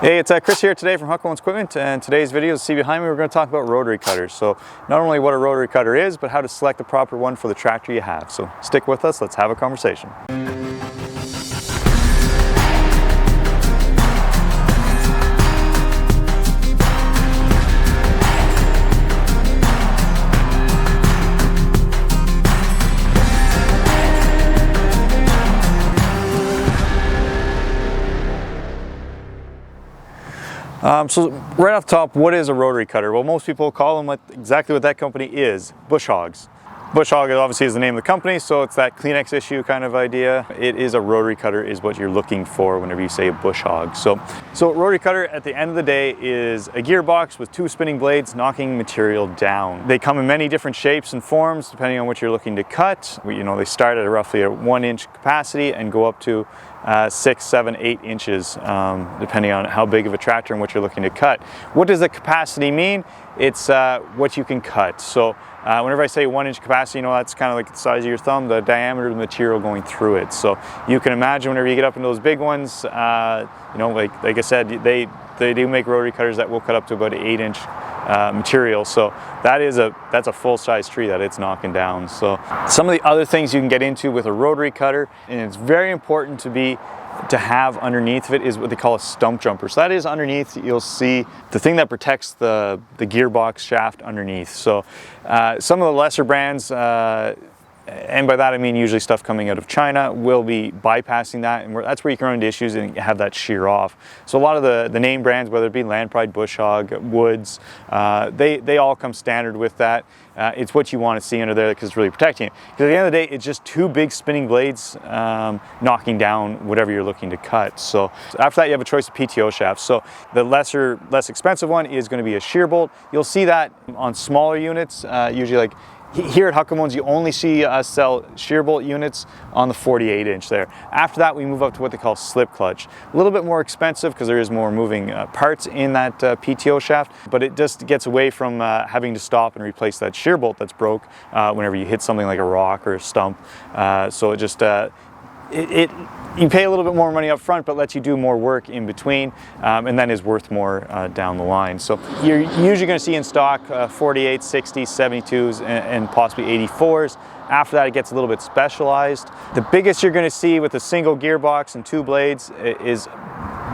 Hey, it's Chris here today from Huckabones Equipment, and today's video, as you see behind me, we're going to talk about rotary cutters. So not only what a rotary cutter is, but how to select the proper one for the tractor you have. So stick with us, let's have a conversation. So right off the top, what is a rotary cutter? Well, most people call them exactly what that company is, bush hogs. Bush hog obviously is the name of the company, so it's that Kleenex issue kind of idea. It is a rotary cutter is what you're looking for whenever you say a bush hog. So rotary cutter at the end of the day is a gearbox with two spinning blades knocking material down. They come in many different shapes and forms depending on what you're looking to cut. They start at roughly a 1-inch capacity and go up to 6, 7, 8 inches, depending on how big of a tractor and what you're looking to cut. What does the capacity mean? It's what you can cut. So whenever I say 1-inch capacity, that's kind of like the size of your thumb, the diameter of the material going through it. So you can imagine whenever you get up into those big ones, like I said, they do make rotary cutters that will cut up to about an 8-inch material. So that's a full-size tree that it's knocking down. So some of the other things you can get into with a rotary cutter, and it's very important to have underneath of it, is what they call a stump jumper. So that is underneath, you'll see the thing that protects the gearbox shaft underneath. So some of the lesser brands, and by that I mean usually stuff coming out of China, will be bypassing that, and that's where you can run into issues and have that shear off. So a lot of the name brands, whether it be Land Pride, Bush Hog, Woods, they all come standard with that. It's what you want to see under there because it's really protecting it. Because at the end of the day, it's just two big spinning blades knocking down whatever you're looking to cut. So after that, you have a choice of PTO shafts. So the less expensive one is going to be a shear bolt. You'll see that on smaller units, usually like here at Huckabones, you only see us sell shear bolt units on the 48-inch there. After that, we move up to what they call slip clutch. A little bit more expensive because there is more moving parts in that PTO shaft, but it just gets away from having to stop and replace that shear bolt that's broke whenever you hit something like a rock or a stump. So it just you pay a little bit more money up front, but lets you do more work in between, and then is worth more down the line. So you're usually going to see in stock 48s, 60s, 72s, and possibly 84s. After that, it gets a little bit specialized. The biggest you're going to see with a single gearbox and two blades is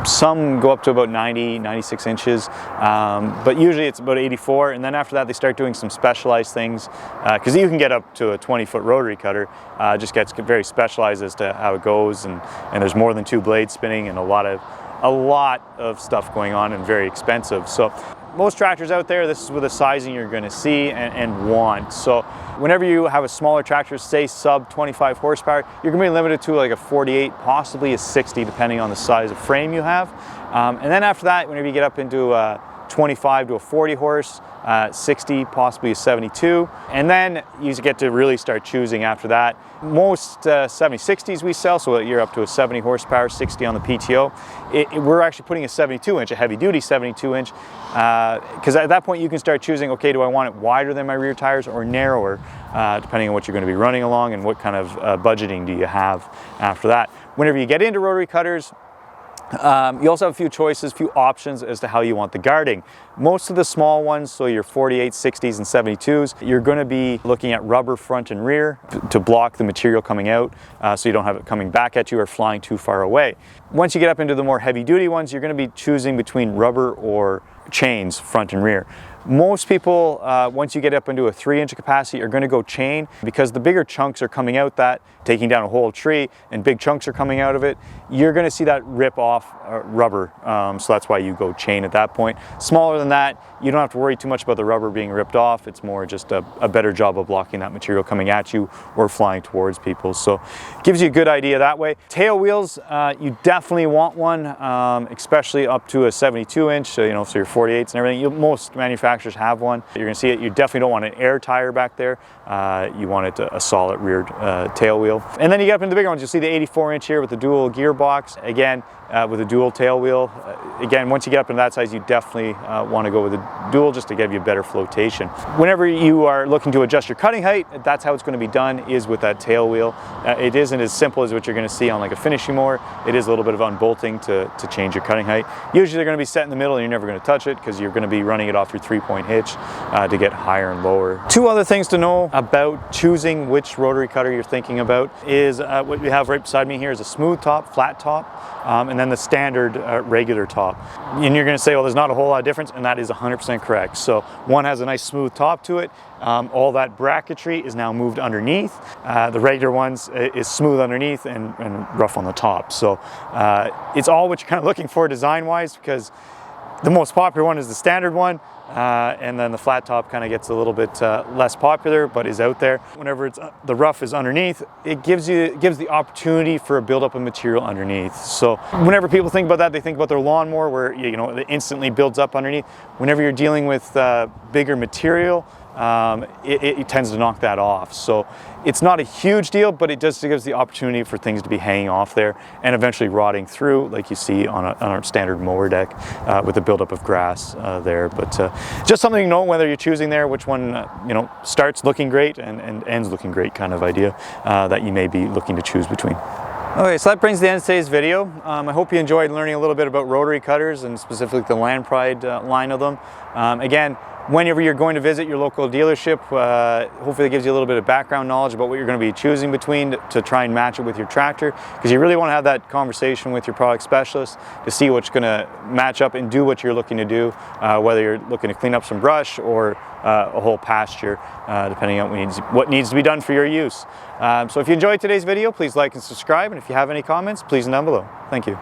some go up to about 90, 96 inches, but usually it's about 84, and then after that they start doing some specialized things, because you can get up to a 20-foot rotary cutter, just gets very specialized as to how it goes, and there's more than two blades spinning and a lot of stuff going on and very expensive. So most tractors out there, this is with the sizing you're going to see and want. So whenever you have a smaller tractor, say sub 25 horsepower, you're going to be limited to like a 48, possibly a 60, depending on the size of frame you have. And then after that, whenever you get up into 25 to a 40 horse, 60, possibly a 72, and then you get to really start choosing after that. Most 70-60s we sell, so you're up to a 70 horsepower, 60 on the PTO. We're actually putting a 72-inch, a heavy-duty 72-inch, because at that point you can start choosing, okay, do I want it wider than my rear tires or narrower, depending on what you're going to be running along and what kind of budgeting do you have after that. Whenever you get into rotary cutters, you also have a few choices, few options as to how you want the guarding. Most of the small ones, so your 48s, 60s, and 72s, you're going to be looking at rubber front and rear to block the material coming out, so you don't have it coming back at you or flying too far away. Once you get up into the more heavy-duty ones, you're going to be choosing between rubber or chains, front and rear. Most people, once you get up into a 3-inch capacity, are going to go chain because the bigger chunks are coming out, that taking down a whole tree, and big chunks are coming out of it. You're going to see that rip off rubber, so that's why you go chain at that point. Smaller than that, you don't have to worry too much about the rubber being ripped off. It's more just a better job of blocking that material coming at you or flying towards people. So it gives you a good idea that way. Tail wheels, you definitely want one, especially up to a 72-inch, so your 48s and everything. Most manufacturers manufacturers have one. You're going to see it. You definitely don't want an air tire back there. You want it a solid rear tail wheel. And then you get up into the bigger ones. You'll see the 84-inch here with the dual gearbox. Again, with a dual tail wheel. Again, once you get up into that size, you definitely want to go with a dual just to give you better flotation. Whenever you are looking to adjust your cutting height, that's how it's going to be done, is with that tail wheel. It isn't as simple as what you're going to see on like a finishing mower. It is a little bit of unbolting to change your cutting height. Usually they're going to be set in the middle and you're never going to touch it because you're going to be running it off your 3-point hitch to get higher and lower. Two other things to know about choosing which rotary cutter you're thinking about is what we have right beside me here is a smooth top, flat top, and then the standard regular top. And you're going to say, well, there's not a whole lot of difference, and that is 100% correct. So one has a nice smooth top to it. All that bracketry is now moved underneath. The regular ones is smooth underneath and rough on the top. So it's all what you're kind of looking for design-wise, because the most popular one is the standard one, and then the flat top kind of gets a little bit less popular, but is out there. Whenever the rough is underneath, it gives the opportunity for a buildup of material underneath. So whenever people think about that, they think about their lawnmower where it instantly builds up underneath. Whenever you're dealing with bigger material, it tends to knock that off. So it's not a huge deal, but it just gives the opportunity for things to be hanging off there and eventually rotting through, like you see on our standard mower deck with a buildup of grass there. But just something to know whether you're choosing there, which one starts looking great and ends looking great, kind of idea that you may be looking to choose between. Okay, so that brings the end of today's video. I hope you enjoyed learning a little bit about rotary cutters and specifically the Land Pride line of them. Again, whenever you're going to visit your local dealership, hopefully it gives you a little bit of background knowledge about what you're going to be choosing between to try and match it with your tractor, because you really want to have that conversation with your product specialist to see what's going to match up and do what you're looking to do, whether you're looking to clean up some brush or a whole pasture, depending on what needs to be done for your use. So if you enjoyed today's video, please like and subscribe, and if you have any comments, please down below. Thank you.